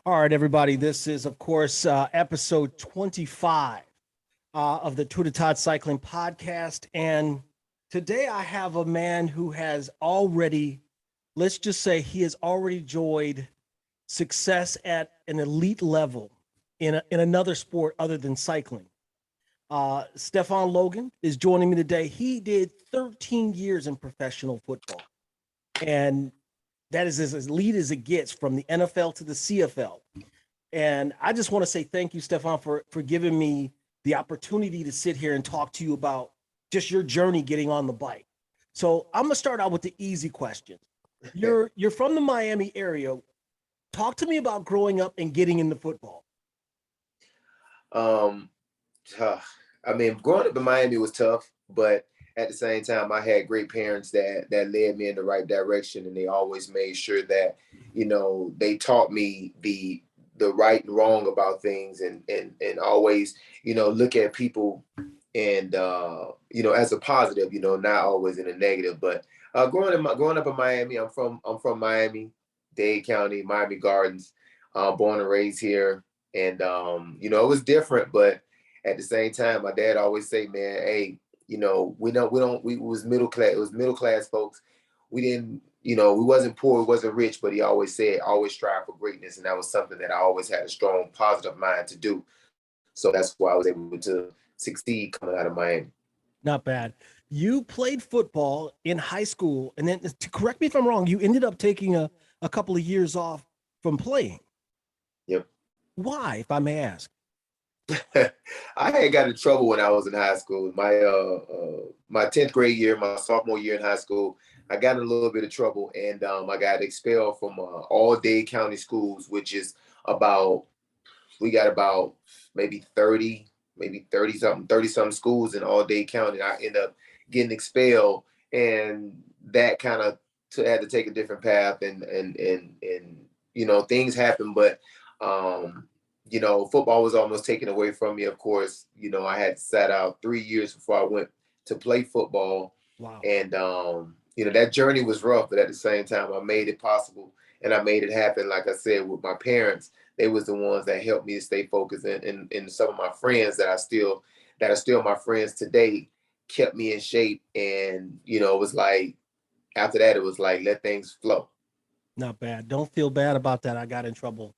All right, everybody. This is, of course, episode 25 of the Two to Todd Cycling Podcast. And today I have a man who has already, let's just say, he has already enjoyed success at an elite level in another sport other than cycling. Stefan Logan is joining me today. He did 13 years in professional football, and that is as elite as it gets from the NFL to the CFL. And I just want to say thank you, Stefan, for giving me the opportunity to sit here and talk to you about just your journey getting on the bike. So I'm gonna start out with the easy questions. You're from the Miami area. Talk to me about growing up and getting into football. Um, Tough. I mean, growing up in Miami was tough, but at the same time, I had great parents that led me in the right direction, and they always made sure that they taught me the right and wrong about things, and always look at people and as a positive, not always in a negative. But growing up in Miami, I'm from Miami, Dade County, Miami Gardens, born and raised here, and it was different, but at the same time, my dad always say, man, hey, we was middle class. It was middle class folks. We didn't, we wasn't poor, we wasn't rich, but he always said, always strive for greatness. And that was something that I always had a strong, positive mind to do. So that's why I was able to succeed coming out of Miami. Not bad. You played football in high school, and then to correct me if I'm wrong, you ended up taking a couple of years off from playing. Yep. Why, if I may ask? I had got in trouble when I was in high school. My 10th grade year, my sophomore year in high school, I got in a little bit of trouble, and I got expelled from all Dade County schools, which is about we got about maybe 30 something schools in all Dade County. I ended up getting expelled, and that kind of had to take a different path, and things happen, but football was almost taken away from me. Of course, I had sat out 3 years before I went to play football. Wow. And, that journey was rough, but at the same time, I made it possible and I made it happen. Like I said, with my parents, they was the ones that helped me to stay focused. And some of my friends that are still my friends today kept me in shape. And, it was like, after that, it was like, let things flow. Not bad. Don't feel bad about that. I got in trouble.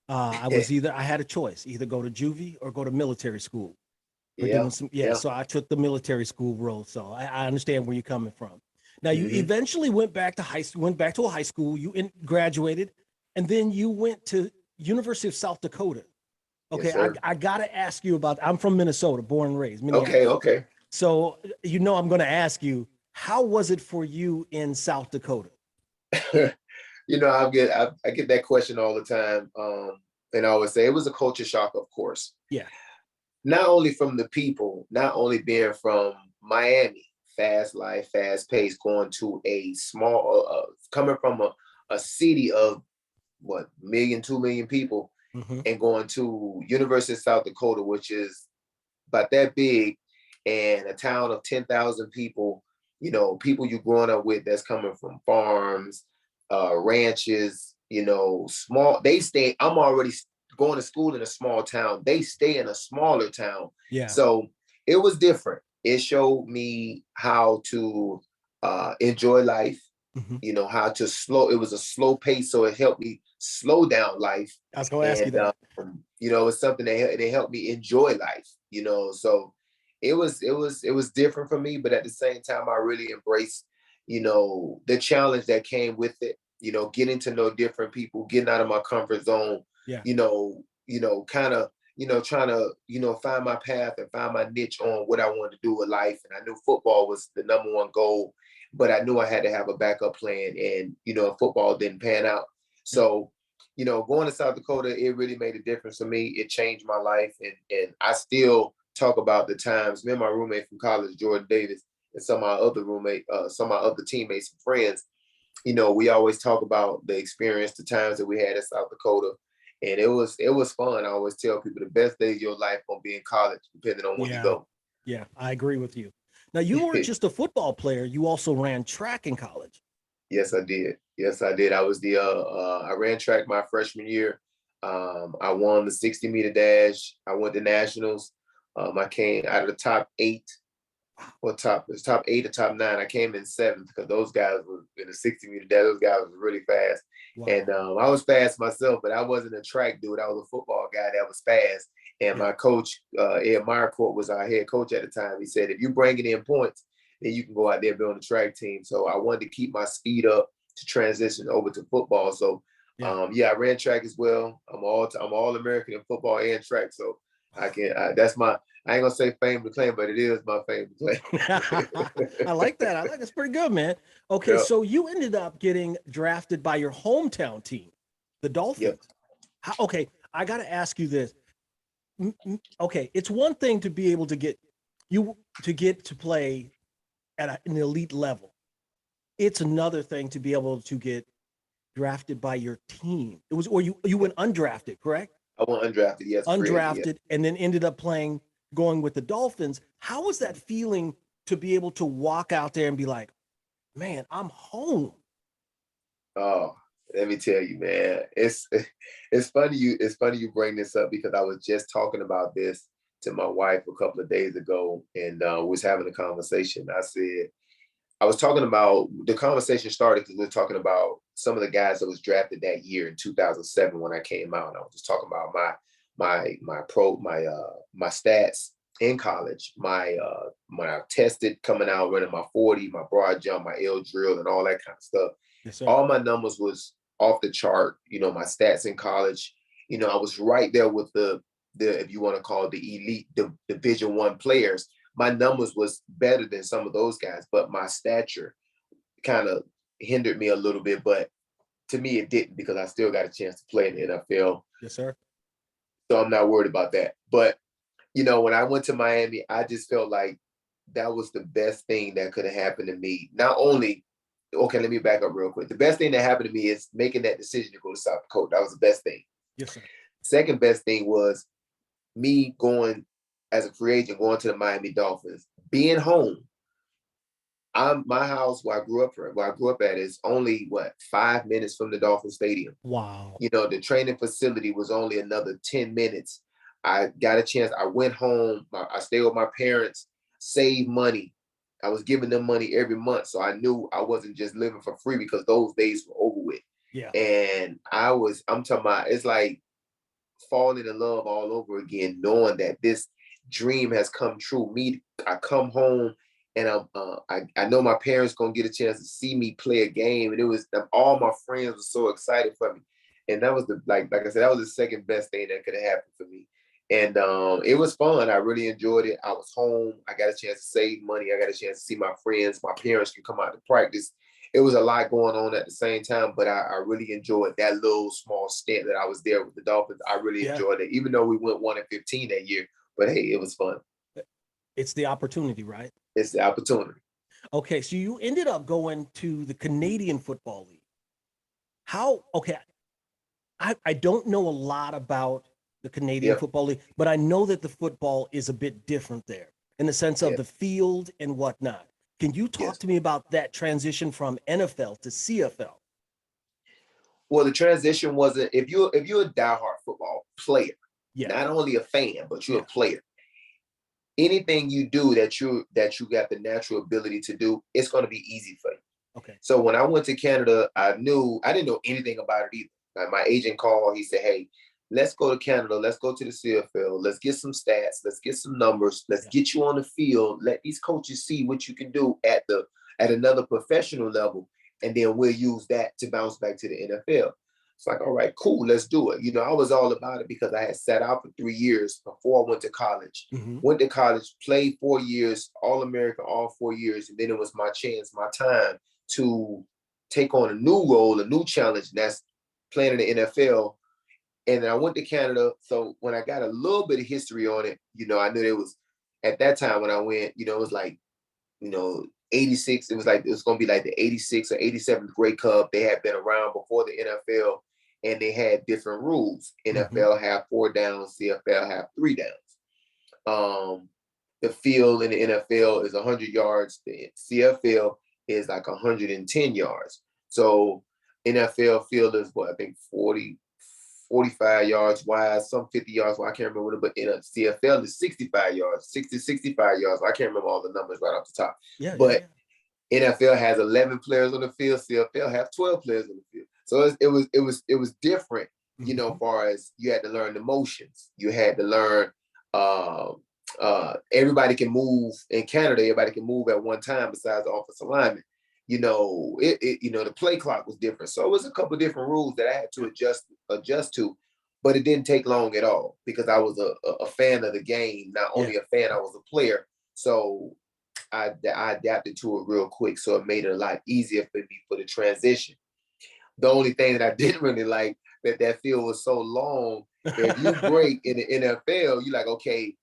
I had a choice, either go to juvie or go to military school for Yeah. doing some, Yeah. so I took the military school road. So I understand where you're coming from. Now you Hmm. eventually went back to a high school, graduated, and then you went to University of South Dakota. Yes, Okay. sir. I got to ask you about, I'm from Minnesota, born and raised, Okay. Minneapolis. Okay. So, I'm going to ask you, how was it for you in South Dakota? I get that question all the time. And I always say it was a culture shock, of course. Yeah. Not only from the people, not only being from Miami, fast life, fast pace, going to a small, coming from a city of what, 2 million people, Hmm. and going to University of South Dakota, which is about that big, and a town of 10,000 people, people you growing up with that's coming from farms, ranches, small, I'm already going to school in a small town. They stay in a smaller town. Yeah. So it was different. It showed me how to enjoy life, Hmm. how to it was a slow pace. So it helped me slow down life. I was going to ask you And, that. it's something that they helped me enjoy life, so it was different for me, but at the same time, I really embraced, the challenge that came with it, getting to know different people, getting out of my comfort zone, Yeah. kind of, trying to, find my path and find my niche on what I wanted to do with life. And I knew football was the number one goal, but I knew I had to have a backup plan, and, football didn't pan out. Yeah. So, going to South Dakota, it really made a difference for me. It changed my life. And I still talk about the times, me and my roommate from college, Jordan Davis, and some of my other teammates and friends, we always talk about the experience, the times that we had in South Dakota. And it was fun. I always tell people the best days of your life gonna be in college, depending on when you Yeah. go. Yeah. I agree with you. Now, you weren't just a football player, you also ran track in college. Yes, I did. Yes, I did. I was I ran track my freshman year. I won the 60-meter dash. I went to nationals. I came out of the top 8. Top 8 or top 9. I came in 7th because those guys were in the 60-meter dash. Those guys were really fast. Wow. And I was fast myself, but I wasn't a track dude. I was a football guy that was fast. And my coach, Ed Meyercourt, was our head coach at the time. He said, if you bring it in points, then you can go out there and be on the track team. So I wanted to keep my speed up to transition over to football. So I ran track as well. I'm all American in football and track. So that's my, I ain't gonna say fame to claim, but it is my fame to claim. I like that. That's pretty good, man. Okay, so you ended up getting drafted by your hometown team, the Dolphins. Yep. Okay, I got to ask you this. Okay, it's one thing to be able to get to play at an elite level. It's another thing to be able to get drafted by your team. It was, or you went undrafted, correct? I went undrafted, yes. Undrafted, and then ended up going with the Dolphins. How was that feeling to be able to walk out there and be like, man, I'm home? Oh, let me tell you, man. It's funny you bring this up because I was just talking about this to my wife a couple of days ago, and was having a conversation. I was talking about, the conversation started because we were talking about some of the guys that was drafted that year in 2007 when I came out. And I was just talking about my stats in college, when I tested coming out running my 40, my broad jump, my L drill, and all that kind of stuff. Yes, all my numbers was off the chart. My stats in college. I was right there with the if you want to call it the elite, the Division I players. My numbers was better than some of those guys, but my stature kind of hindered me a little bit. But to me, it didn't, because I still got a chance to play in the NFL. Yes, sir. So I'm not worried about that. But, when I went to Miami, I just felt like that was the best thing that could have happened to me. Not only, okay, let me back up real quick. The best thing that happened to me is making that decision to go to South Dakota. That was the best thing. Yes, sir. Second best thing was me going as a free agent, going to the Miami Dolphins, being home. My house where I grew up at is only 5 minutes from the Dolphin Stadium. Wow. The training facility was only another 10 minutes. I got a chance. I went home. I stayed with my parents, saved money. I was giving them money every month. So I knew I wasn't just living for free, because those days were over with. Yeah. And I'm talking about, it's like falling in love all over again, knowing that this dream has come true. I come home, and I know my parents gonna get a chance to see me play a game, and it was all my friends were so excited for me, and that was like I said, that was the second best thing that could have happened for me. And it was fun. I really enjoyed it. I was home. I got a chance to save money. I got a chance to see my friends. My parents can come out to practice. It was a lot going on at the same time, but I really enjoyed that little small stint that I was there with the Dolphins. I really enjoyed it, even though we went 1-15 that year. But hey, it was fun. It's the opportunity, right? It's the opportunity. Okay, so you ended up going to the Canadian Football League. I don't know a lot about the Canadian Football League, but I know that the football is a bit different there in the sense of the field and whatnot. Can you talk to me about that transition from NFL to CFL? Well, the transition wasn't, if you're a diehard football player, not only a fan, but you're a player, anything you do that you got the natural ability to do, it's going to be easy for you. Okay. So when I went to Canada, I didn't know anything about it either. Like, my agent called, he said, hey, let's go to Canada. Let's go to the CFL. Let's get some stats. Let's get some numbers. Let's get you on the field. Let these coaches see what you can do at another professional level. And then we'll use that to bounce back to the NFL. It's like, all right, cool, let's do it. I was all about it because I had sat out for 3 years before I went to college. Mm-hmm. Went to college, played 4 years, All-American all 4 years. And then it was my chance, my time to take on a new role, a new challenge. And that's playing in the NFL. And then I went to Canada. So when I got a little bit of history on it, I knew it was, at that time when I went, it was like, 86. It was going to be like the 86 or 87 Grey Cup. They had been around before the NFL, and they had different rules. NFL have 4 downs, CFL have 3 downs. The field in the NFL is 100 yards. The CFL is like 110 yards. So NFL field is I think 40, 45 yards wide, some 50 yards wide. I can't remember what, but in a CFL is 65 yards, 60, 65 yards. I can't remember all the numbers right off the top. But NFL has 11 players on the field. CFL have 12 players on the field. So it was different, you know, as far as you had to learn the motions. You had to learn everybody can move in Canada. Everybody can move at one time besides the offensive lineman. You know, the play clock was different. So it was a couple of different rules that I had to adjust to, but it didn't take long at all because I was a fan of the game. Not only a fan, I was a player. So I adapted to it real quick. So it made it a lot easier for me for the transition. The only thing that I didn't really like that field was so long. If you break in the NFL, you're like, okay,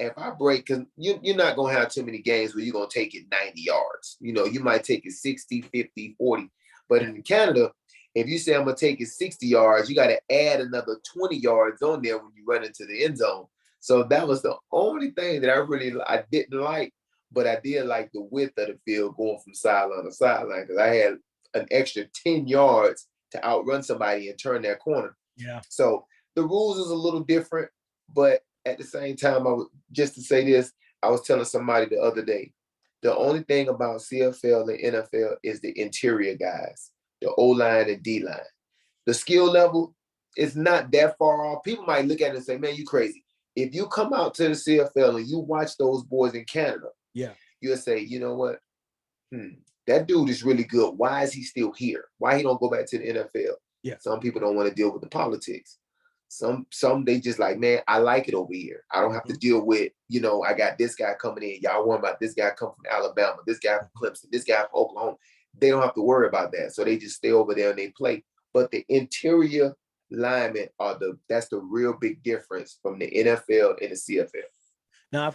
if I break, because you're not going to have too many games where you're going to take it 90 yards. You know, you might take it 60, 50, 40. But in Canada, if you say I'm going to take it 60 yards, you got to add another 20 yards on there when you run into the end zone. So that was the only thing that I didn't like, but I did like the width of the field going from sideline to sideline because I had an extra 10 yards to outrun somebody and turn that corner. Yeah. So the rules is a little different, but at the same time, just to say this, I was telling somebody the other day, the only thing about CFL and NFL is the interior guys, the O-line and D-line. The skill level is not that far off. People might look at it and say, man, you crazy. If you come out to the CFL and you watch those boys in Canada, you'll say, you know what? That dude is really good. Why is he still here? Why he don't go back to the NFL? Yeah. Some people don't want to deal with the politics. Some they just like, man, I like it over here. I don't have to deal with, you know, I got this guy coming in. Y'all worry about this guy come from Alabama, this guy from Clemson, this guy from Oklahoma. They don't have to worry about that. So they just stay over there and they play. But the interior linemen that's the real big difference from the NFL and the CFL. Now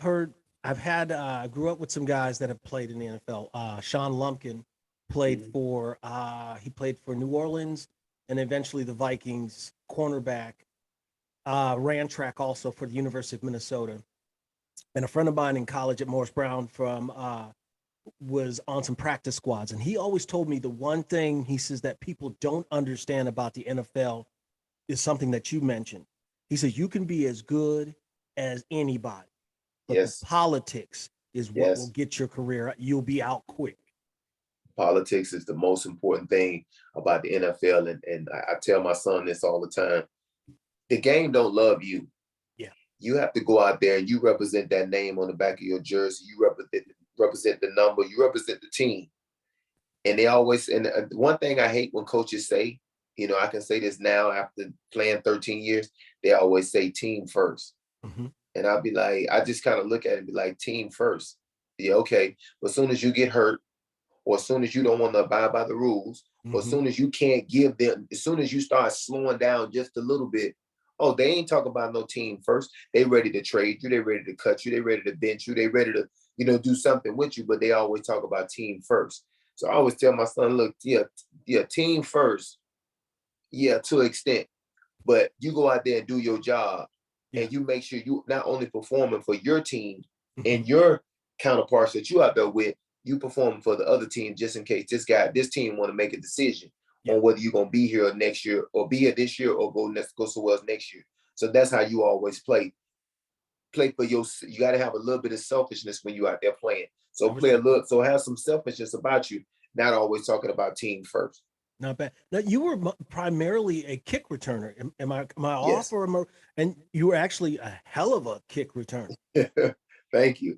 I grew up with some guys that have played in the NFL. Sean Lumpkin played for New Orleans and eventually the Vikings, cornerback. Ran track also for the University of Minnesota. And a friend of mine in college at Morris Brown was on some practice squads. And he always told me the one thing he says that people don't understand about the NFL is something that you mentioned. He says, you can be as good as anybody, but the politics is what will get your career. You'll be out quick. Politics is the most important thing about the NFL. And I tell my son this all the time. The game don't love you. Yeah. You have to go out there and you represent that name on the back of your jersey. You represent the number. You represent the team. And they always, and one thing I hate when coaches say, you know, I can say this now after playing 13 years, they always say team first. And I'll be like, I just kind of look at it and be like, team first. Yeah, okay. But as soon as you get hurt, or as soon as you don't want to abide by the rules, or as soon as you can't give them, as soon as you start slowing down just a little bit, oh, they ain't talking about no team first. They ready to trade you. They ready to cut you. They ready to bench you. They ready to, you know, do something with you, but they always talk about team first. So I always tell my son, look, team first. Yeah, to an extent. But you go out there and do your job and you make sure you not only performing for your team and your counterparts that you out there with, you performing for the other team just in case this team want to make a decision on whether you're going to be here next year or be here this year or go somewhere else next year. So that's how you always play. Play for you got to have a little bit of selfishness when you out there playing. So have some selfishness about you, not always talking about team first. Not bad. Now, you were primarily a kick returner. Am I off? And you were actually a hell of a kick returner. Thank you.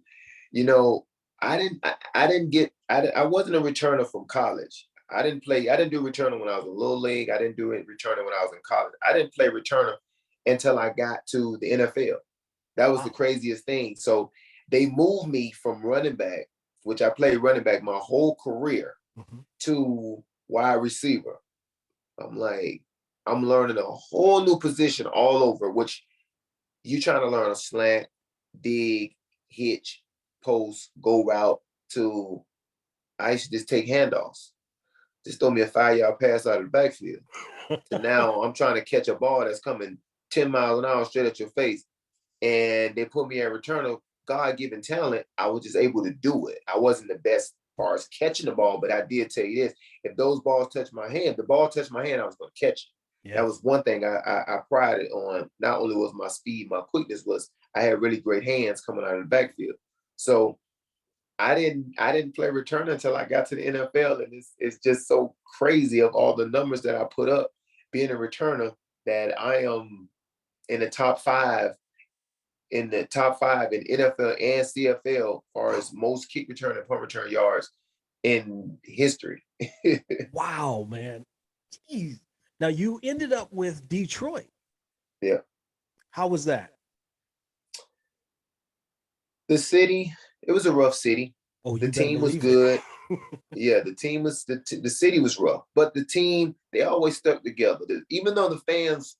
You know, I wasn't a returner from college. I didn't do returner when I was a little league. I didn't do returner when I was in college. I didn't play returner until I got to the NFL. That was the craziest thing. So they moved me from running back, which I played running back my whole career, to wide receiver. I'm like, I'm learning a whole new position all over, which you trying to learn a slant, dig, hitch, post, go route to, I used to just take handoffs. Just throw me a 5-yard pass out of the backfield. So now I'm trying to catch a ball that's coming 10 miles an hour straight at your face. And they put me at returner, God-given talent. I was just able to do it. I wasn't the best as far as catching the ball, but I did tell you this. If those balls touch my hand, I was going to catch it. Yeah. That was one thing I prided on. Not only was my speed, my quickness was I had really great hands coming out of the backfield. So I didn't play returner until I got to the NFL, and it's just so crazy of all the numbers that I put up being a returner that I am in the top five in NFL and CFL as far as most kick return and punt return yards in history. Wow, man. Jeez. Now you ended up with Detroit. Yeah. How was that? The city, it was a rough city. Oh, The you better team was believe it. good. Yeah, the team was the city was rough, but the team, they always stuck together. Even though the fans,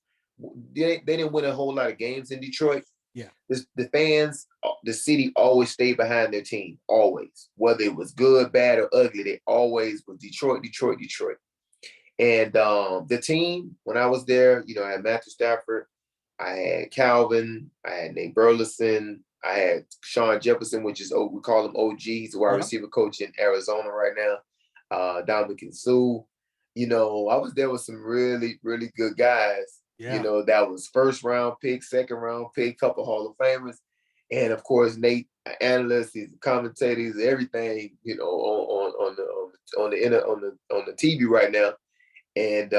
they didn't win a whole lot of games in Detroit. Yeah. The fans, the city always stayed behind their team, always. Whether it was good, bad, or ugly, they always was Detroit, Detroit, Detroit. And the team, when I was there, I had Matthew Stafford, I had Calvin, I had Nate Burleson, I had Sean Jefferson, which is, we call him OG. He's a wide receiver coach in Arizona right now. Dominican Sue. I was there with some really, really good guys. Yeah. That was first round pick, second round pick, couple Hall of Famers. And of course, Nate, analyst, he's a commentator, he's everything, on the TV right now. And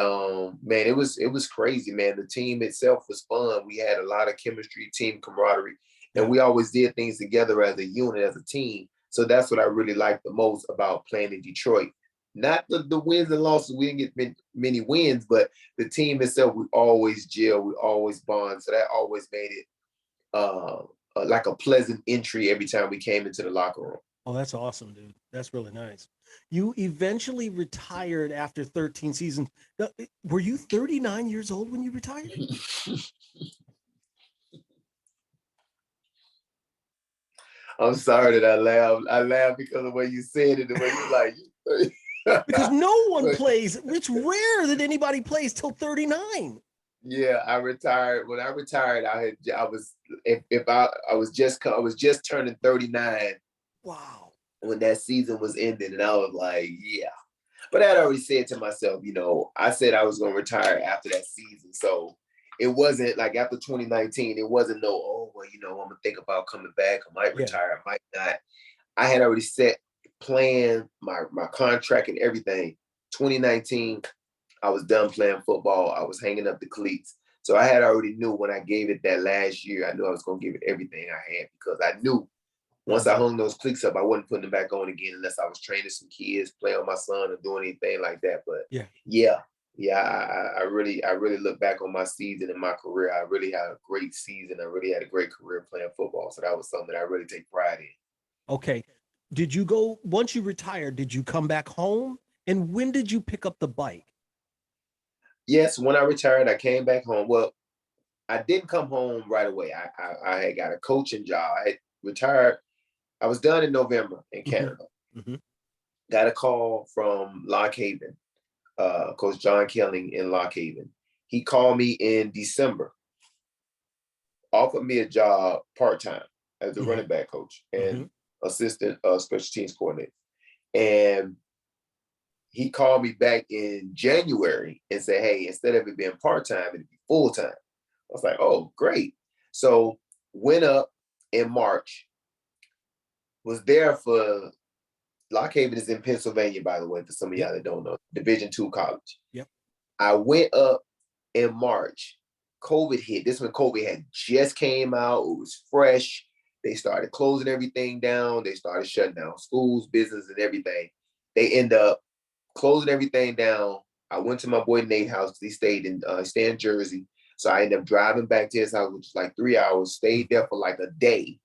man, it was crazy, man. The team itself was fun. We had a lot of chemistry, team camaraderie, and we always did things together as a unit, as a team. So that's what I really liked the most about playing in Detroit. Not the wins and losses. We didn't get many wins, but the team itself, we always gel, we always bond. So that always made it like a pleasant entry every time we came into the locker room. Oh, that's awesome, dude. That's really nice. You eventually retired after 13 seasons. Were you 39 years old when you retired? I'm sorry that I laughed. I laughed because of the way you said it, the way you like. Because no one plays. It's rare that anybody plays till 39. Yeah, I retired. When I retired, I was just turning 39. Wow. When that season was ending, and I was like, yeah. But I had already said to myself, I said I was going to retire after that season. So it wasn't like after 2019, it wasn't I'm going to think about coming back. I might retire, I might not. I had already planned my contract and everything. 2019, I was done playing football. I was hanging up the cleats. So I had already knew when I gave it that last year, I knew I was going to give it everything I had, because I knew once I hung those cleats up, I wasn't putting them back on again unless I was training some kids, playing with my son, or doing anything like that. But I really look back on my season and my career. I really had a great season. I really had a great career playing football. So that was something that I really take pride in. Okay. Once you retired, did you come back home? And when did you pick up the bike? Yes, when I retired, I came back home. Well, I didn't come home right away. I had got a coaching job. I had retired. I was done in November in Canada. Mm-hmm. Got a call from Lock Haven, Coach John Kelling in Lock Haven. He called me in December, offered me a job part-time as the running back coach and assistant special teams coordinator. And he called me back in January and said, hey, instead of it being part-time, it'd be full-time. I was like, oh, great. So went up in March, was there for Lock Haven is in Pennsylvania, by the way, for some of y'all that don't know, Division II college. Yep. I went up in March. COVID hit. This when COVID had just came out. It was fresh. They started closing everything down. They started shutting down schools, business, and everything. They end up closing everything down. I went to my boy Nate's house because he stayed in Jersey. So I ended up driving back to his house, which was like 3 hours, stayed there for like a day.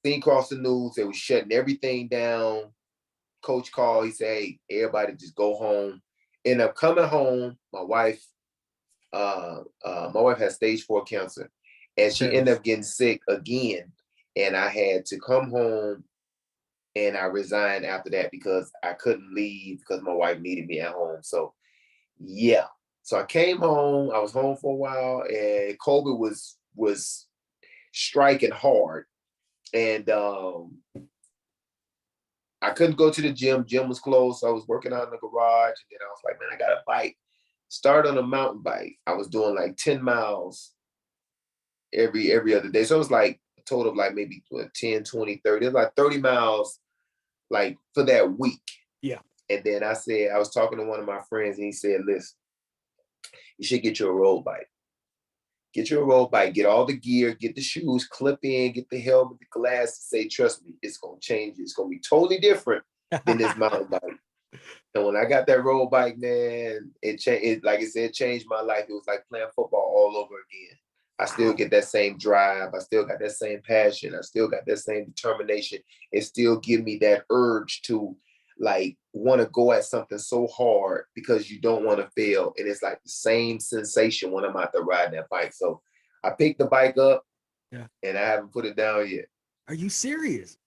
Seen across the news, they were shutting everything down. Coach called, he said, hey, everybody just go home. Ended up coming home. My wife has stage 4 cancer, and she ended up getting sick again. And I had to come home, and I resigned after that because I couldn't leave because my wife needed me at home. So yeah. So I came home. I was home for a while, and COVID was striking hard. And I couldn't go to the gym. Gym was closed. So I was working out in the garage. And then I was like, man, I got a bike. Started on a mountain bike. I was doing like 10 miles every other day. So it was like a total of like maybe 10, 20, 30. It was like 30 miles like for that week. Yeah. And then I was talking to one of my friends and he said, listen, you should get you a road bike. Get you a road bike, get all the gear, get the shoes, clip in, get the helmet, the glass, say, trust me, it's going to change. It's going to be totally different than this mountain bike. And when I got that road bike, man, it changed. Like I said, changed my life. It was like playing football all over again. I still get that same drive. I still got that same passion. I still got that same determination. It still give me that urge to like want to go at something so hard because you don't want to fail. And it's like the same sensation when I'm out there riding that bike. So I picked the bike up and I haven't put it down yet. Are you serious?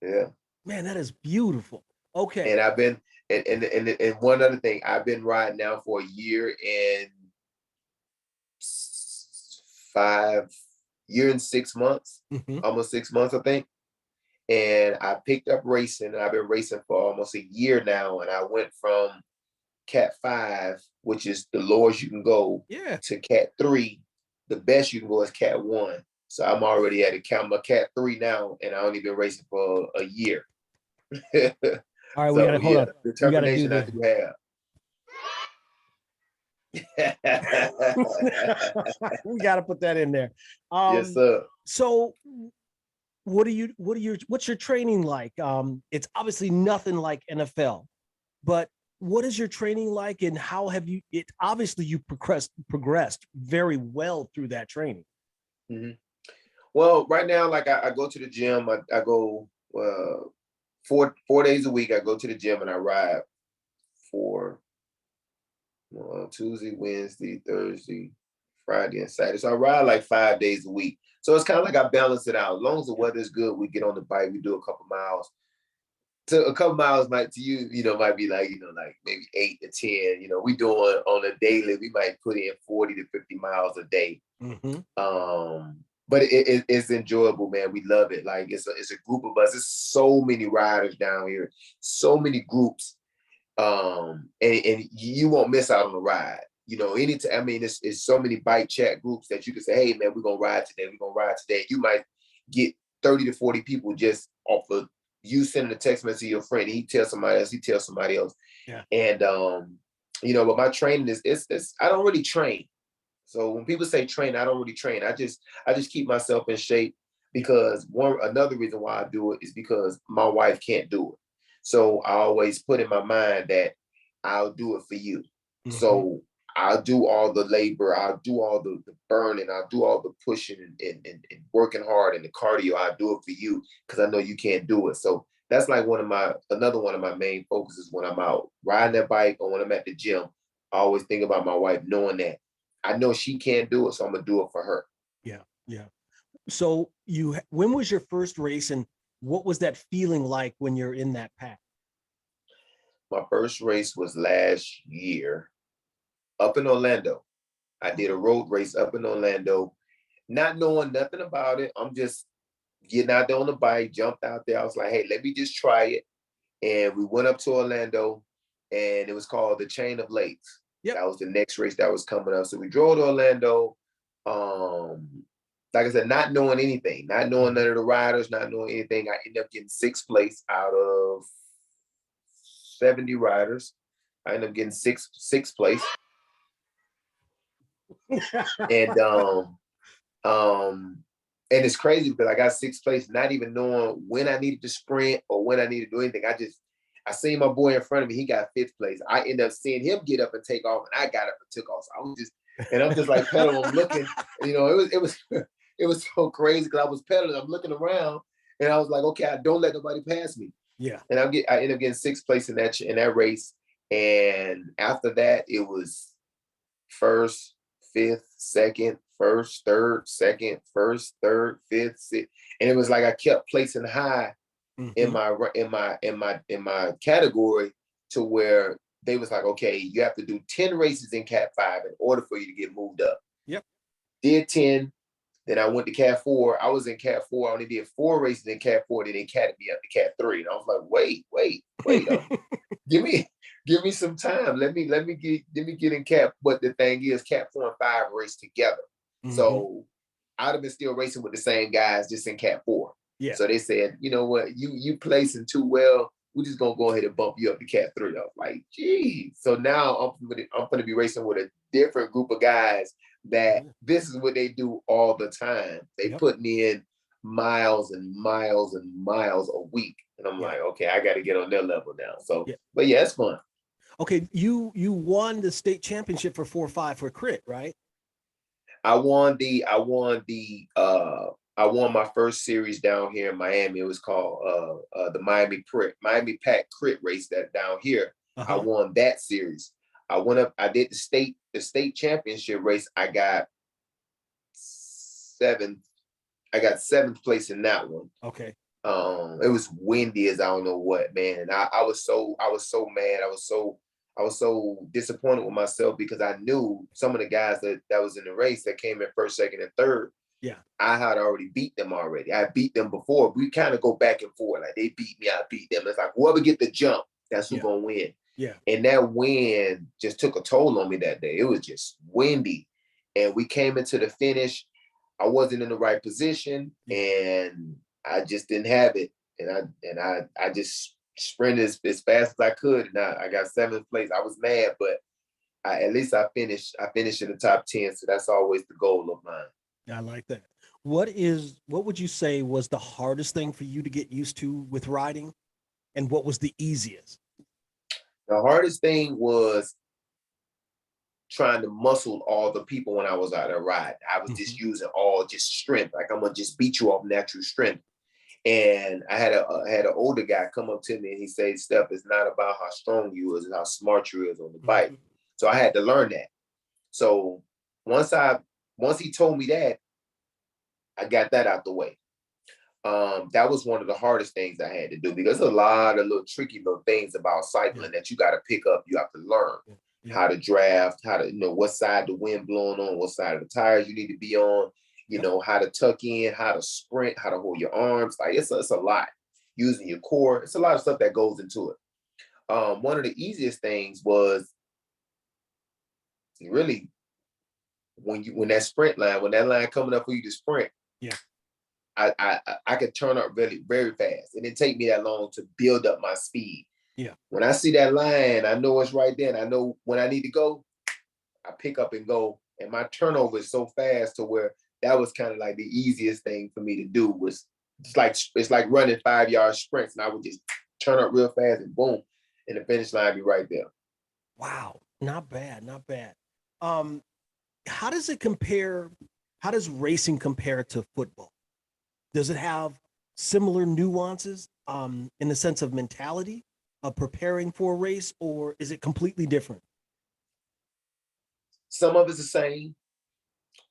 Yeah. Man, that is beautiful. Okay. And I've been, and one other thing, I've been riding now for a year and 6 months, almost 6 months, I think. And I picked up racing and I've been racing for almost a year now. And I went from Cat 5, which is the lowest you can go, to Cat 3. The best you can go is Cat 1. So I'm already at a Cat 3 now, and I only been racing for a year. All right, we gotta hold on. Determination I do have. We gotta put that in there. Yes, sir. So what's your training like? It's obviously nothing like NFL, but what is your training like, and how have you obviously you progressed very well through that training. Well, right now, like I go to the gym. I go 4 days a week. I go to the gym and I ride for Tuesday, Wednesday, Thursday, Friday, and Saturday. So I ride like 5 days a week. So it's kind of like I balance it out. As long as the weather is good, we get on the bike, we do a couple miles. So a couple miles might to you, might be like, like maybe 8 to 10. We doing on a daily, we might put in 40 to 50 miles a day. But it's enjoyable, man. We love it. Like it's a group of us. There's so many riders down here, so many groups. And you won't miss out on the ride. Anytime, I mean, it's so many bike chat groups that you can say, hey man, we're gonna ride today. We're gonna ride today. You might get 30 to 40 people just off of you sending a text message to your friend. He tells somebody else, he tells somebody else. Yeah. And but my training is I don't really train. So when people say train, I don't really train. I just keep myself in shape because another reason why I do it is because my wife can't do it. So I always put in my mind that I'll do it for you. So I'll do all the labor, I'll do all the burning, I'll do all the pushing and working hard and the cardio. I'll do it for you because I know you can't do it. So that's like another one of my main focuses when I'm out riding that bike or when I'm at the gym. I always think about my wife, knowing that I know she can't do it, so I'm gonna do it for her. Yeah. So when was your first race, and what was that feeling like when you're in that pack? My first race was last year up in Orlando. I did a road race up in Orlando, not knowing nothing about it. I'm just getting out there on the bike, jumped out there. I was like, hey, let me just try it. And we went up to Orlando, and it was called the Chain of Lakes. That was the next race that was coming up. So we drove to Orlando. Like I said, not knowing anything, not knowing none of the riders, not knowing anything. I ended up getting 6th place out of 70 riders. I ended up getting sixth place. And it's crazy because I got 6th place, not even knowing when I needed to sprint or when I needed to do anything. I seen my boy in front of me. He got 5th place. I ended up seeing him get up and take off, and I got up and took off. So I'm just like pedaling, I'm looking. It was so crazy because I was pedaling. I'm looking around, and I was like, okay, don't let nobody pass me. Yeah. And I ended up getting 6th place in that race. And after that, it was 1st, 5th, 2nd, 1st, 3rd, 2nd, 1st, 3rd, 5th, 6th, and it was like I kept placing high in my category to where they was like, okay, you have to do 10 races in Cat 5 in order for you to get moved up. Yep. Did 10, then I went to Cat 4. I was in Cat 4. I only did 4 races in Cat 4. Then they catted me up to Cat 3, and I was like, wait. Give me Give me some time. Let me get in Cat. But the thing is, Cat 4 and 5 race together. Mm-hmm. So I'd have been still racing with the same guys, just in Cat 4. Yeah. So they said, you know what, you placing too well. We're just gonna go ahead and bump you up to Cat 3. I was like, geez. So now I'm gonna be racing with a different group of guys that this is what they do all the time. They putting in miles and miles and miles a week. And I'm like, okay, I got to get on their level now. So, but yeah, it's fun. Okay, you won the state championship for 4-5 for crit, right? I won my first series down here in Miami. It was called the Miami Pack Crit race that down here. I won that series. I went up, I did the state championship race. I got seventh place in that one. Okay. It was windy as I don't know what, man. And I was so mad. I was so disappointed with myself because I knew some of the guys that was in the race that came in first, second, and third. Yeah. I had already beat them already. I beat them before. We kind of go back and forth. Like they beat me, I beat them. It's like whoever get the jump, that's who's gonna win. Yeah. And that wind just took a toll on me that day. It was just windy. And we came into the finish. I wasn't in the right position and I just didn't have it. And I just sprinted as fast as I could. And I got 7th place. I was mad, but at least I finished in the top 10. So that's always the goal of mine. I like that. What would you say was the hardest thing for you to get used to with riding? And what was the easiest? The hardest thing was trying to muscle all the people when I was out there riding. I was just using all strength. Like I'm gonna just beat you off natural strength. And I had an older guy come up to me and he said, "Steph, it's not about how strong you is, it's how smart you is on the bike." So I had to learn that. So once he told me that, I got that out the way. That was one of the hardest things I had to do because there's a lot of little tricky little things about cycling that you got to pick up. You have to learn how to draft, how to what side the wind blowing on, what side of the tires you need to be on, how to tuck in, how to sprint, how to hold your arms. Like it's a lot. Using your core. It's a lot of stuff that goes into it. One of the easiest things was really when that sprint line, when that line coming up for you to sprint. Yeah. I could turn up really very fast. It didn't take me that long to build up my speed. Yeah. When I see that line, I know it's right there. And I know when I need to go, I pick up and go. And my turnover is so fast to where that was kind of like the easiest thing for me to do was it's like running 5-yard sprints. And I would just turn up real fast and boom, and the finish line be right there. Wow. Not bad. Not bad. How does it compare? How does racing compare to football? Does it have similar nuances in the sense of mentality of preparing for a race, or is it completely different? Some of it's the same.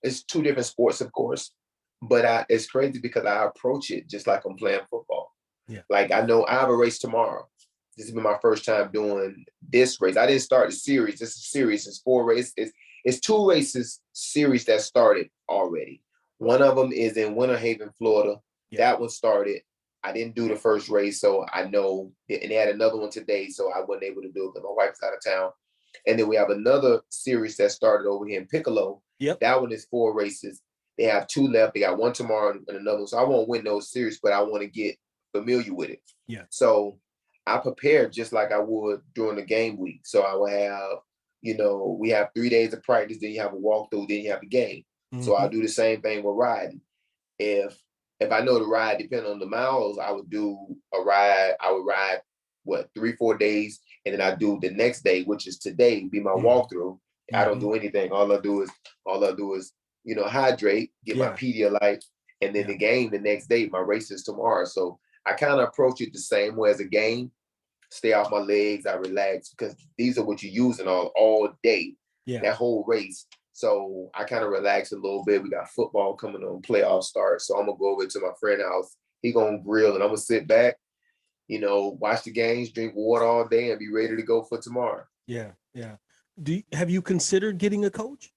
It's 2 different sports, of course, but it's crazy because I approach it just like I'm playing football. Yeah. Like I know I have a race tomorrow. This has been my first time doing this race. I didn't start the series. It's a series. It's 4 races. It's 2 races series that started already. One of them is in Winter Haven, Florida. Yeah. That one started. I didn't do the first race, so I know. And they had another one today, so I wasn't able to do it because my wife's out of town. And then we have another series that started over here in Piccolo. Yep. That one is 4 races. They have 2 left. They got one tomorrow and another one. So I won't win those series, but I want to get familiar with it. Yeah. So I prepared just like I would during the game week. So I will have, we have 3 days of practice, then you have a walkthrough, then you have a game. So I'll do the same thing with riding. If I know the ride, depending on the miles, I would do a ride. I would ride 3-4 days, and then I do the next day, which is today, be my walkthrough. I don't do anything. All I do is hydrate, get my Pedialyte, and then the game the next day. My race is tomorrow, so I kind of approach it the same way as a game. Stay off my legs. I relax because these are what you're using all day. Yeah. That whole race. So I kind of relax a little bit. We got football coming on, playoff start. So I'm gonna go over to my friend's house. He gonna grill, and I'm gonna sit back, watch the games, drink water all day, and be ready to go for tomorrow. Yeah, yeah. Have you considered getting a coach?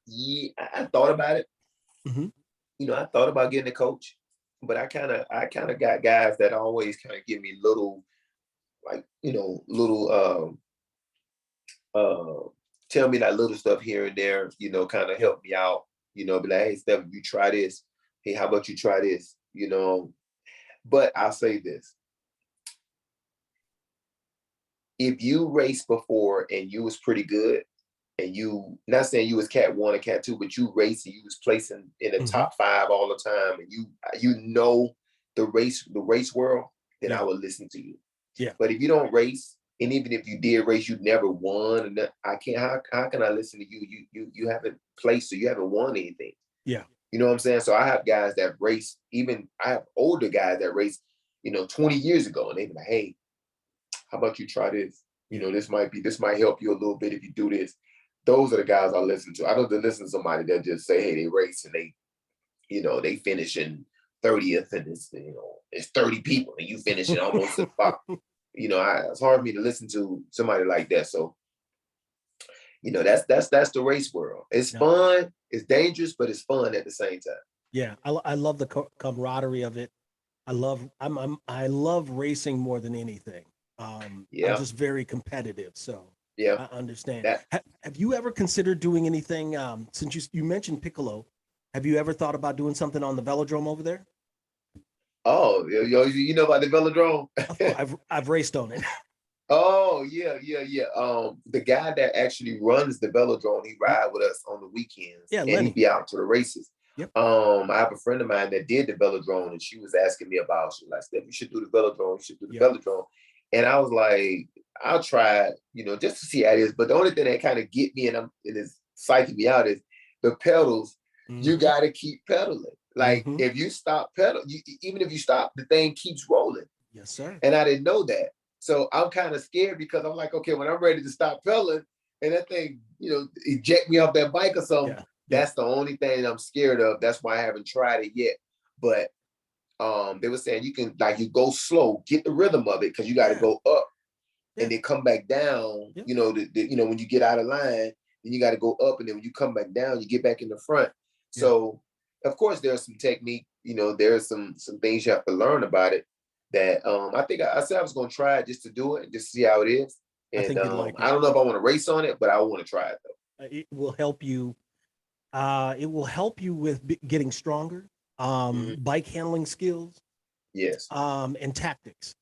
Yeah, I thought about it. I thought about getting a coach, but I kind of got guys that always kind of give me little like, little tell me that little stuff here and there, kind of help me out, be like, hey, Steph, you try this. Hey, how about you try this? But I'll say this. If you raced before and you was pretty good, and you, not saying you was cat 1 or cat 2, but you raced and you was placing in the top 5 all the time, and the race world, then I would listen to you. Yeah. But if you don't race, and even if you did race, you never won, and I can't. How can I listen to you? You haven't placed, so you haven't won anything. Yeah. You know what I'm saying? So I have guys that race. Even I have older guys that race, 20 years ago, and they be like, hey, how about you try this? This might help you a little bit if you do this. Those are the guys I listen to. I don't listen to somebody that just say, hey, they race and they finish in 30th, and it's 30 people and you finish in almost at the bottom. It's hard for me to listen to somebody like that. So, that's the race world. It's fun, it's dangerous, but it's fun at the same time. Yeah, I love the camaraderie of it. I love racing more than anything. I'm just very competitive, so I understand. Have you ever considered doing anything? Since you mentioned Piccolo, have you ever thought about doing something on the velodrome over there? Oh, you know about the velodrome? I've raced on it. Oh, yeah. The guy that actually runs the velodrome, he ride with us on the weekends. Yeah, and Lenny. He be out to the races. Yep. I have a friend of mine that did the velodrome, and she was asking me about. She was like, Steph, you should do the velodrome. You should do the velodrome. And I was like, I'll try it, just to see how it is. But the only thing that kind of get me and is psyching me out is the pedals. You got to keep pedaling. Like if you stop pedaling, even if you stop, the thing keeps rolling. Yes, sir. And I didn't know that. So I'm kind of scared because I'm like, okay, when I'm ready to stop pedaling and that thing, eject me off that bike or something, that's the only thing I'm scared of. That's why I haven't tried it yet. But they were saying you can, like, you go slow, get the rhythm of it, because you got to go up and then come back down. When you get out of line, then you got to go up, and then when you come back down, you get back in the front. So of course there's some technique, there's some things you have to learn about it that I think I said I was going to try it just to do it, just to see how it is. And I think you'd like it. I don't know if I want to race on it, but I want to try it though. It will help you. It will help you with getting stronger, bike handling skills. Yes. And tactics.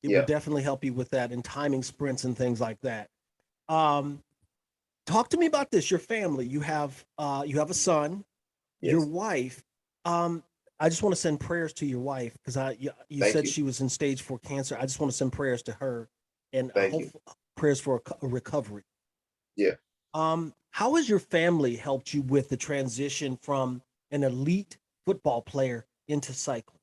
It will definitely help you with that, and timing sprints and things like that. Talk to me about this. Your family. You have a son. Yes. Your wife. I just want to send prayers to your wife, because you said she was in stage 4 cancer. I just want to send prayers to her, and prayers for a recovery. Yeah. How has your family helped you with the transition from an elite football player into cycling?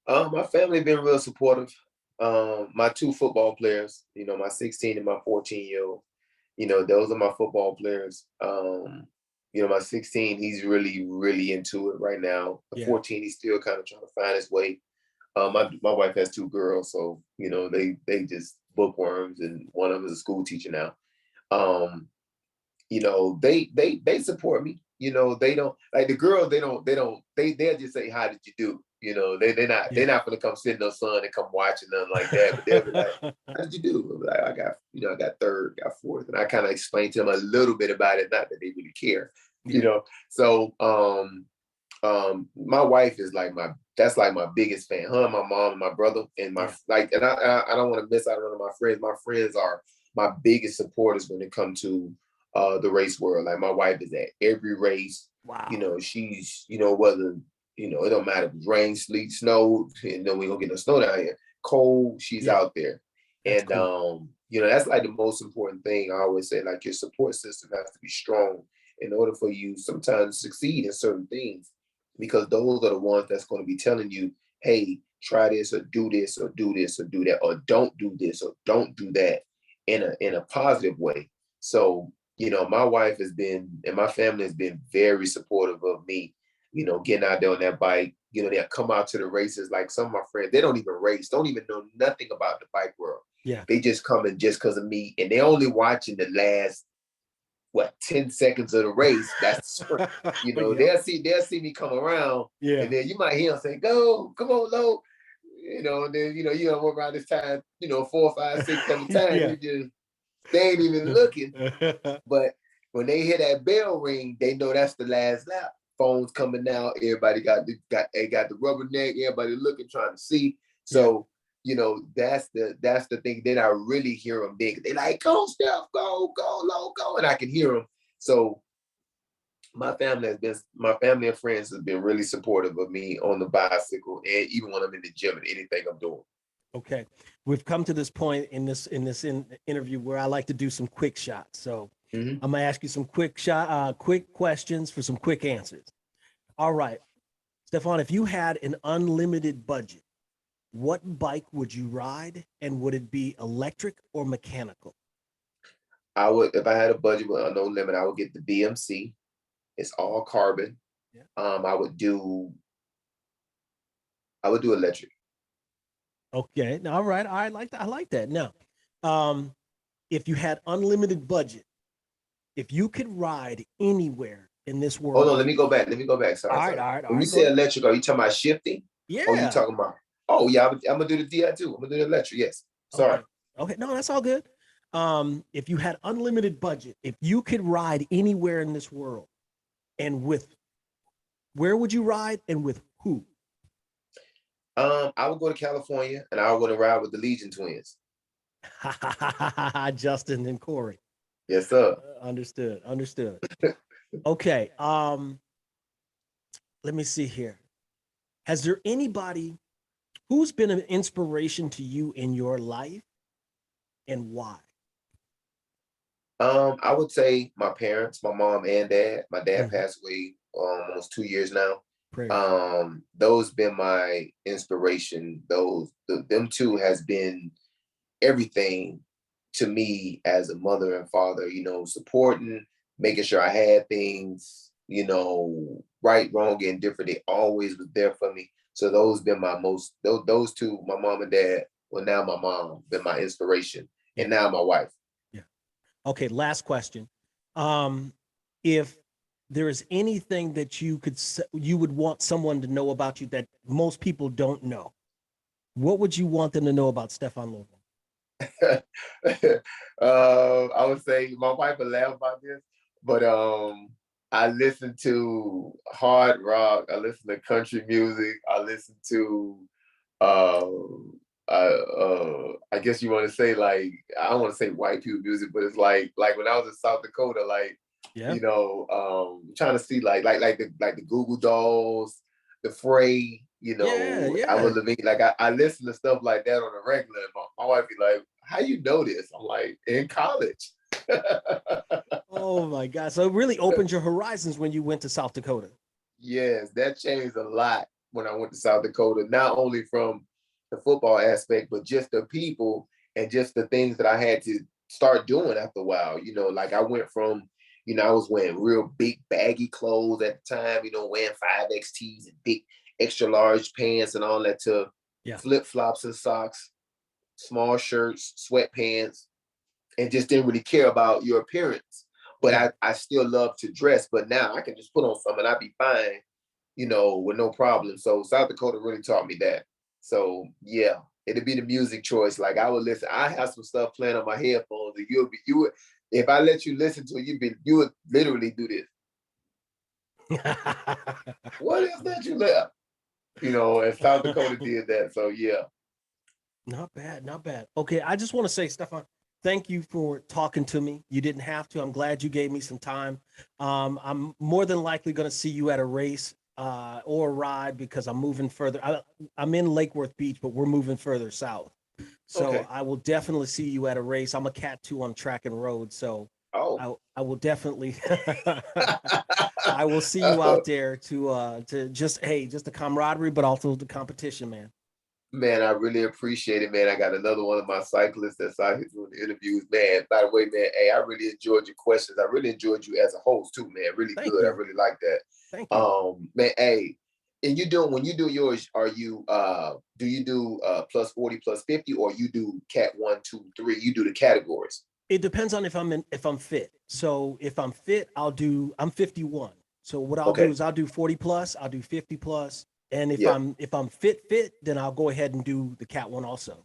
My family been real supportive. My 2 football players, my 16 and my 14-year-old, those are my football players. My 16, he's really, really into it right now. The 14, he's still kind of trying to find his way. My wife has 2 girls, so they just bookworms, and one of them is a school teacher now. They support me. They don't, like, the girls, they'll just say, how did you do? They're not gonna come sit in the sun and come watching nothing like that. But they'll be like, how did you do? I'm like, I got 3rd, got 4th. And I kind of explained to them a little bit about it, not that they really care. So my wife is like that's like my biggest fan. Her, my mom, and my brother, and my and I don't want to miss out on my friends. My friends are my biggest supporters when it comes to the race world. Like, my wife is at every race. Wow. She's whether it don't matter if it's rain, sleet, snow, we don't get no snow down here. Cold, she's out there. That's cool. That's like the most important thing. I always say, like, your support system has to be strong in order for you sometimes to succeed in certain things, because those are the ones that's going to be telling you, hey, try this, or do this, or do this, or do that, or don't do this, or don't do that, in a positive way. So, my wife has been, and my family has been very supportive of me, getting out there on that bike. They'll come out to the races. Like, some of my friends, they don't even race, don't even know nothing about the bike world. Yeah. They just come in just because of me, and they only watching the last 10 seconds of the race. That's they'll see me come around, and then you might hear them say, "Go, come on, Lo." And then, you don't work around this time, 4, 5, 6, 7 times. Yeah. You just, they ain't even looking. But when they hear that bell ring, they know that's the last lap. Phones coming out. Everybody got the rubberneck. Everybody looking, trying to see. So, that's the thing. Then I really hear them big. They like, go, Steph, go, low, go. And I can hear them. So my family and friends have been really supportive of me on the bicycle, and even when I'm in the gym and anything I'm doing. Okay, we've come to this point in this interview where I like to do some quick shots. So I'm gonna ask you some quick questions for some quick answers. All right, Stefan, if you had an unlimited budget, what bike would you ride, and would it be electric or mechanical? I would, if I had a budget with no limit, I would get the BMC. It's all carbon. Yeah. I would do electric. Okay. All right. I like that. I like that. Now, if you had unlimited budget, if you could ride anywhere in this world. Hold on. Let me go back. Sorry. All right. When you say electric, are you talking about shifting? Yeah. Or are you talking about? Oh yeah, I'm gonna do the DI too. I'm gonna do the electric. Yes. Sorry. Okay. No, that's all good. If you had unlimited budget, if you could ride anywhere in this world, and where would you ride and with who? I would go to California and I would go to ride with the Legion twins. Justin and Corey. Yes, sir. Understood. Okay. Let me see here. Has there anybody who's been an inspiration to you in your life, and why? I would say my parents, my mom and dad. My dad passed away almost 2 years now. Those been my inspiration. Them two has been everything to me as a mother and father, supporting, making sure I had things, right, wrong, and different. They always was there for me. So those been those two, my mom and dad, well, now my mom, been my inspiration. And now my wife. Yeah. Okay, last question. If there is anything that you would want someone to know about you that most people don't know, what would you want them to know about Stefan Logan? I would say my wife will laugh about this, but I listen to hard rock, I listen to country music, I listen to I guess you want to say, like, I don't want to say white people music, but it's like when I was in South Dakota, like, trying to see like the Google Dolls, the Fray, I would like I listen to stuff like that on a regular. And my wife be like, "How you know this?" I'm like, "In college." Oh my God! So it really opened your horizons when you went to South Dakota. Yes, that changed a lot when I went to South Dakota. Not only from the football aspect, but just the people and just the things that I had to start doing after a while. Like I went from, I was wearing real big baggy clothes at the time, wearing 5XTs and big extra large pants and all that, to flip-flops and socks, small shirts, sweatpants, and just didn't really care about your appearance. But I still love to dress, but now I can just put on something and I'd be fine, with no problem. So South Dakota really taught me that. So yeah, it'd be the music choice. Like I would listen. I have some stuff playing on my headphones, and you would, if I let you listen to it, you would literally do this. What is that you left? And South Dakota did that. So yeah. Not bad. Okay, I just want to say, Stefan, thank you for talking to me. You didn't have to. I'm glad you gave me some time. I'm more than likely going to see you at a race or a ride, because I'm moving further. I'm in Lake Worth Beach, but we're moving further south. So I will definitely see you at a race. I'm a cat too on track and road. So I will definitely, I will see you out there to just the camaraderie, but also the competition, man. Man, I really appreciate it, man. I got another one of my cyclists that's out here doing the interviews, man. By the way, man, hey, I really enjoyed your questions. I really enjoyed you as a host too, man. Really Thank good. You. I really like that. Thank you. Man, hey, and when you do yours, are you do you do plus 40, plus 50, or you do cat 1, 2, 3? You do the categories. It depends on if I'm fit. So if I'm fit, I'm 51. So what I'll do is I'll do 40 plus, I'll do 50 plus, And if Yeah. I'm fit, then I'll go ahead and do the cat one also.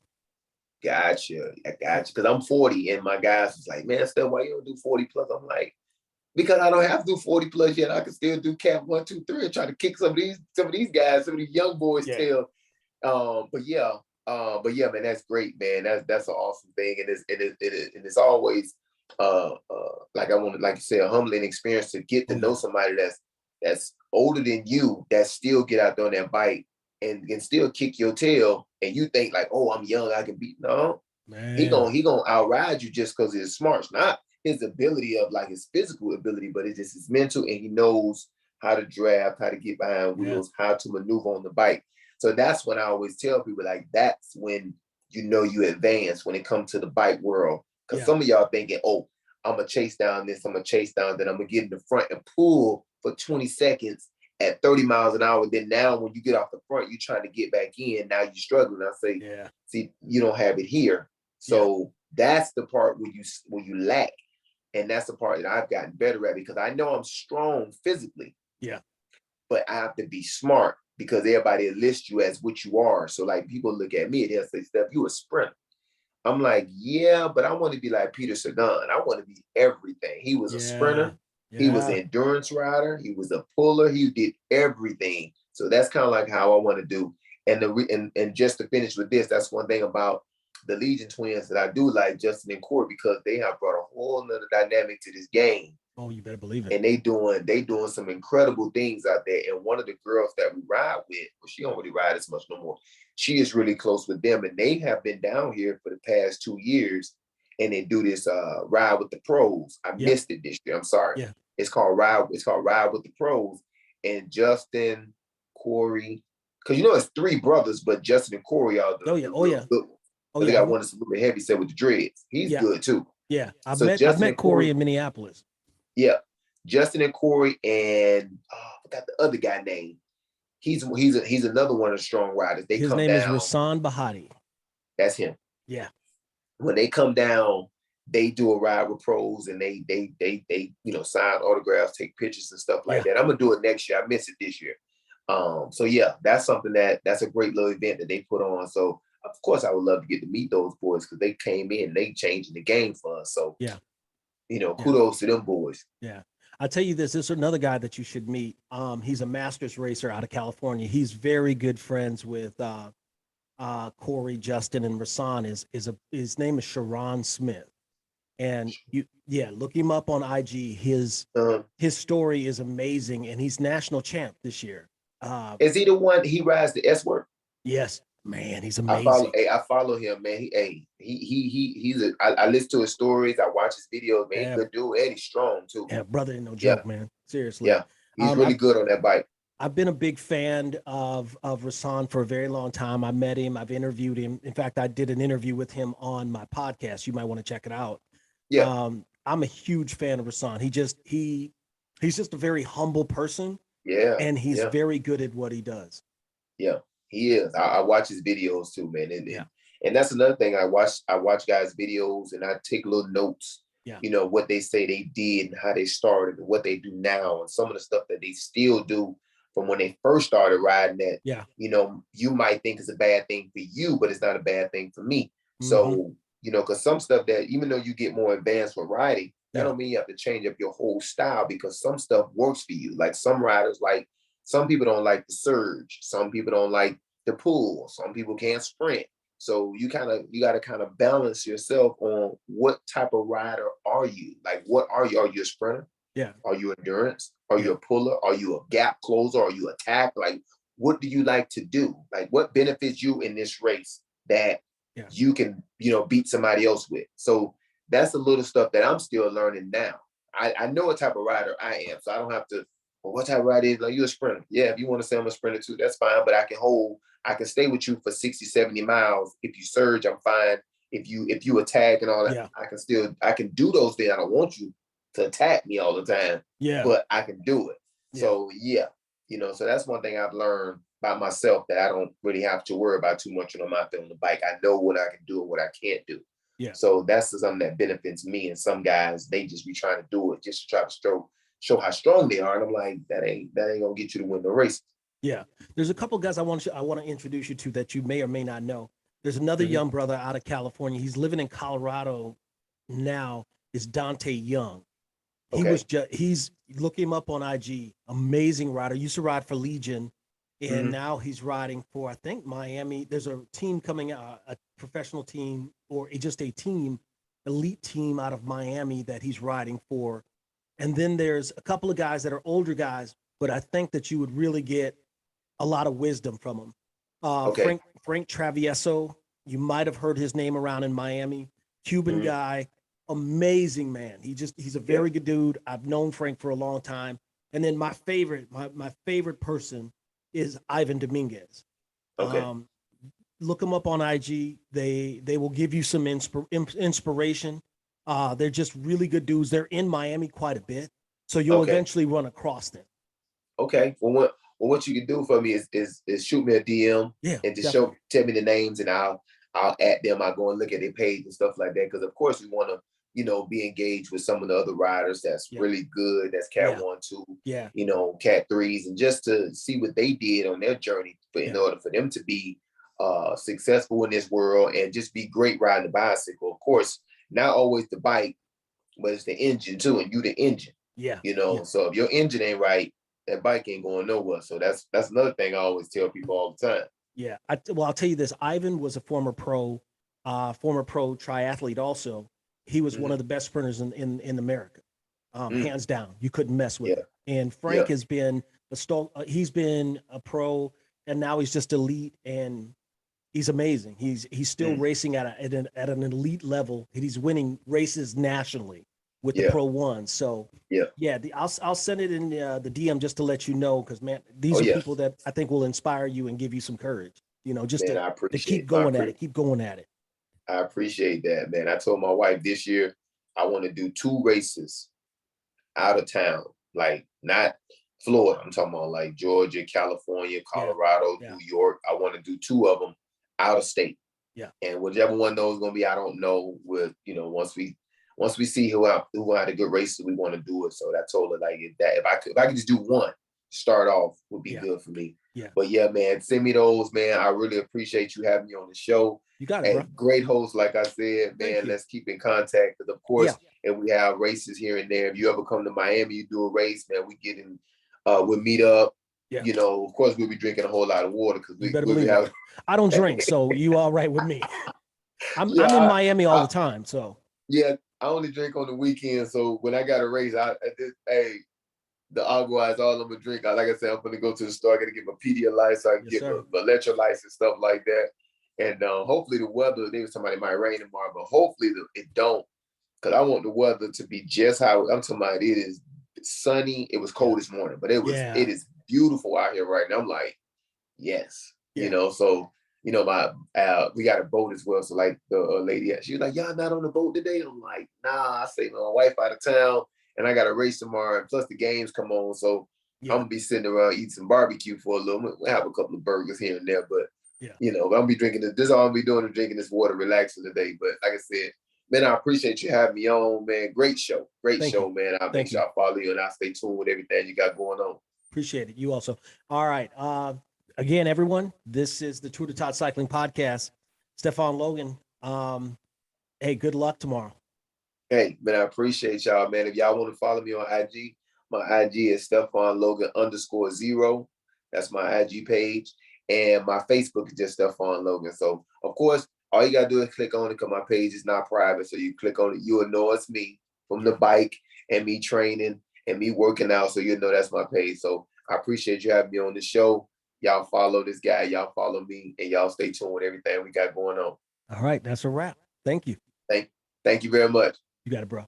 Gotcha. I gotcha. Because I'm 40 and my guys was like, man, Steph, why you don't do 40 plus? I'm like, because I don't have to do 40 plus yet. I can still do cat 1, 2, 3 and try to kick some of these guys, some of these young boys tail. But yeah, man, that's great, man. That's an awesome thing. And it's always like like you say, a humbling experience to get to know somebody that's older than you, that still get out there on that bike and can still kick your tail, and you think like, oh, I'm young, I can beat. No, man. He gonna outride you just because of his smarts, not his ability of like his physical ability, but it's just his mental, and he knows how to draft, how to get behind wheels, how to maneuver on the bike. So that's when I always tell people, like, that's when you know you advance when it comes to the bike world. Because some of y'all thinking, oh, I'm gonna chase down this, I'm gonna chase down, then I'm gonna get in the front and pull for 20 seconds at 30 miles an hour. Then now when you get off the front, you're trying to get back in. Now you're struggling. I say, see, you don't have it here. So that's the part where you lack. And that's the part that I've gotten better at, because I know I'm strong physically. Yeah. But I have to be smart, because everybody lists you as what you are. So like people look at me and they'll say, Steph, you a sprinter. I'm like, yeah, but I want to be like Peter Sagan. I want to be everything. He was a sprinter. He was an endurance rider. He was a puller. He did everything. So that's kind of like how I want to do. And just to finish with this, that's one thing about the Legion twins that I do like, Justin and Corey, because they have brought a whole nother dynamic to this game. Oh, you better believe it. And they doing some incredible things out there. And one of the girls that we ride with, well, she don't really ride as much no more. She is really close with them, and they have been down here for the past 2 years, and they do this ride with the pros. I missed it this year. I'm sorry. Yeah. It's called Ride with the Pros. And Justin, Corey, because it's 3 brothers, but Justin and Corey are the good ones. They got one that's a little bit heavy set with the dreads. He's good too. Yeah. I've met Corey in Minneapolis. Yeah. Justin and Corey, and I forgot the other guy name. He's another one of the strong riders. His name is Rasan Bahati. That's him. Yeah. When they come down, they do a ride with pros, and they sign autographs, take pictures and stuff like that. I'm gonna do it next year. I missed it this year. So yeah, that's something that's a great little event that they put on. So of course I would love to get to meet those boys, because they came in, they changing the game for us. So kudos to them boys. Yeah. I'll tell you this is another guy that you should meet. He's a masters racer out of California. He's very good friends with Corey, Justin, and Rasan. His name is Sharon Smith. And look him up on IG. His story is amazing, and he's national champ this year. Is he the one, he rides the S word? Yes. Man, he's amazing. I follow him, man. I listen to his stories. I watch his videos, man. He's a good dude, and he's strong too. Yeah, brother, ain't no joke, man. Seriously. Yeah, he's really good on that bike. I've been a big fan of Rasan for a very long time. I met him. I've interviewed him. In fact, I did an interview with him on my podcast. You might want to check it out. Yeah. I'm a huge fan of Rasan. He's just a very humble person. Yeah. And he's very good at what he does. Yeah. He is. I watch his videos too, man. And that's another thing. I watch guys' videos, and I take little notes. Yeah. What they say they did and how they started and what they do now, and some of the stuff that they still do from when they first started riding that. Yeah. You might think is a bad thing for you, but it's not a bad thing for me. Mm-hmm. So, because some stuff that, even though you get more advanced with riding, that don't mean you have to change up your whole style, because some stuff works for you. Like some riders, like some people don't like the surge. Some people don't like the pull. Some people can't sprint. So you got to kind of balance yourself on what type of rider are you? Like, what are you? Are you a sprinter? Yeah. Are you endurance? Are you a puller? Are you a gap closer? Are you attack? Like, what do you like to do? Like, what benefits you in this race that you can, beat somebody else with? So that's the little stuff that I'm still learning now. I know what type of rider I am, so I don't have to, well, what type of rider is, like, you a sprinter? Yeah, if you want to say I'm a sprinter too, that's fine, but I can stay with you for 60, 70 miles. If you surge, I'm fine. If you attack and all that, I can do those things. I don't want you to attack me all the time. Yeah. But I can do it. Yeah. So so that's one thing I've learned by myself, that I don't really have to worry about too much when I'm out there on the bike. I know what I can do and what I can't do. Yeah. So that's something that benefits me. And some guys, they just be trying to do it just to try to show how strong they are. And I'm like, that ain't gonna get you to win the race. Yeah. There's a couple guys I want to introduce you to that you may or may not know. There's another young brother out of California. He's living in Colorado now. Is Dante Young. Okay. He's look him up on IG. Amazing rider. Used to ride for Legion, and now he's riding for, I think, Miami. There's a team coming out, a professional team or just a team, elite team out of Miami that he's riding for. And then there's a couple of guys that are older guys, but I think that you would really get a lot of wisdom from them. Okay. Frank Travieso, you might have heard his name around in Miami. Cuban guy, amazing man. He's a very good dude. I've known Frank for a long time. And then my favorite person is Ivan Dominguez. Okay. Look them up on IG. They will give you some inspiration. They're just really good dudes. They're in Miami quite a bit, so you'll eventually run across them. Okay. Well, what you can do for me is shoot me a DM and just tell me the names, and I'll add them. I'll go and look at their page and stuff like that. Because of course we want to, be engaged with some of the other riders that's really good. That's Cat 1, 2, Cat 3s, and just to see what they did on their journey in order for them to be successful in this world and just be great riding the bicycle. Of course, not always the bike, but it's the engine too, and you the engine. So if your engine ain't right, that bike ain't going nowhere. So that's another thing I always tell people all the time. Yeah. I'll tell you this. Ivan was a former pro triathlete also. He was one of the best sprinters in America. Hands down. You couldn't mess with him. And Frank has been he's been a pro, and now he's just elite, and he's amazing. He's still racing at an elite level, and he's winning races nationally with the Pro Ones. So I'll send it in the DM just to let you know, because man, these are people that I think will inspire you and give you some courage. Just to keep going at it. Keep going at it. I appreciate that, man. I told my wife this year I want to do 2 races out of town, like not Florida. I'm talking about like Georgia, California, Colorado, New York. I want to do 2 of them out of state. Yeah. And whichever one of those is going to be, I don't know. With once we see who had a good races, we want to do it. So I told her, like, if I could just do 1, start off, would be good for me. Yeah. But yeah, man, send me those, man. I really appreciate you having me on the show. You got it, bro. Great host, like I said, man. Let's keep in contact. Because of course, if we have races here and there, if you ever come to Miami, you do a race, man. We get in, we'll meet up. Yeah. Of course, we'll be drinking a whole lot of water because we have. I don't drink, so you all right with me. I'm in Miami all the time, so. Yeah, I only drink on the weekend. So when I got a race, the agua is all I'm gonna drink. Like I said, I'm gonna go to the store. I gotta get my Pedialyte so I can get my electrolytes and stuff like that. And hopefully the weather, they was talking about it might rain tomorrow, but hopefully it don't. Because I want the weather to be just how I'm talking about. It is sunny. It was cold this morning, but it is beautiful out here right now. I'm like, yes. So we got a boat as well. So like the lady, she was like, y'all not on the boat today? I'm like, nah. I say my wife out of town and I got a race tomorrow, and plus the games come on. So I'm gonna be sitting around eating some barbecue for a little bit. We'll have a couple of burgers here and there, but I'm gonna be drinking this. This is all I'm be doing is drinking this water, relaxing today. But like I said, man, I appreciate you having me on, man. Great show, man. I'll make sure I follow you and I'll stay tuned with everything you got going on. Appreciate it. You also. All right. Again, everyone, this is the Tour de Tot Cycling Podcast. Stefan Logan. Hey, good luck tomorrow. Hey, man, I appreciate y'all, man. If y'all want to follow me on IG, my IG is Stefan Logan _0. That's my IG page. And my Facebook is just Stefan Logan. So, of course, all you got to do is click on it because my page is not private. So you click on it, you'll know it's me from the bike and me training and me working out. So you'll know that's my page. So I appreciate you having me on the show. Y'all follow this guy. Y'all follow me. And y'all stay tuned with everything we got going on. All right. That's a wrap. Thank you. Thank you very much. You got it, bro.